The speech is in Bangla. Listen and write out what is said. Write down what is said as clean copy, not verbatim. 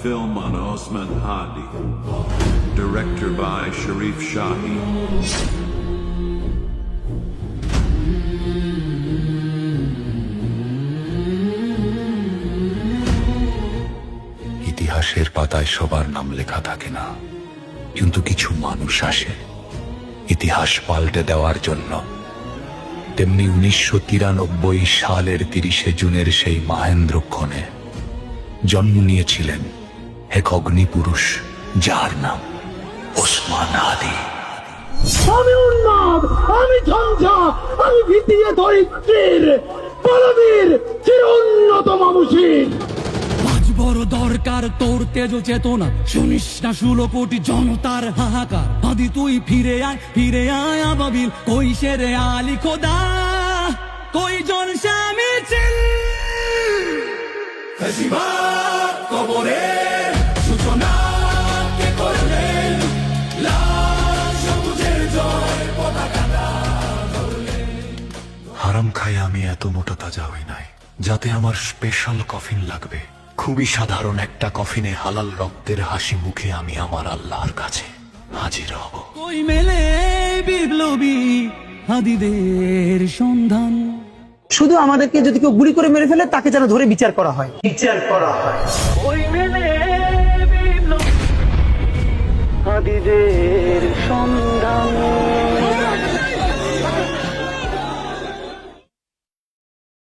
film on Osman Hadi. Director by Sharif Shahi. ইতিহাসের পাতায় সবার নাম লেখা থাকে না, কিন্তু কিছু মানুষ আসে ইতিহাস পাল্টে দেওয়ার জন্য। তেমনি 1993 সালের 30শে জুনের সেই মাহেন্দ্রক্ষণে জন্ম নিয়েছিলেন এক অগ্নিপুরুষ, যার নাম ওসমান হাদি। আমি উন্মাদ, আমি ঝঞ্ঝা, আমি ভিতিয়ে ধরিত্রীর বলবীর চিরোন্নত মামুষীর। আজ বড় দরকার তোর তেজ চেতনা, শুনিস না 16 কোটি জনতার হাহাকার। আদি তুই ফিরে আয় আবাবিল, কই শেরে আলী খোদা, কই জন স্বামী চিল। ফেসিবাদ কবরের সূচনা কে করলেন, লাল সবুজের জয় পতাকাটা ধরলেন। হারাম খাই আমি এত মোটা তাজা হই নাই, যাতে আমার স্পেশাল কফিন লাগবে। খুবই সাধারণ একটা কফিনে হালাল রক্তের হাসি মুখে আমি আমার আল্লাহর কাছে হাজির হব। কই মেলে বিপ্লবী হাদিদের সন্ধান। শুধু আমাদেরকে যদি কেউ গুলি করে মেরে ফেলে, তাকে যেন ধরে বিচার করা হয়। কই মেলে বিপ্লবী হাদিদের সন্ধান।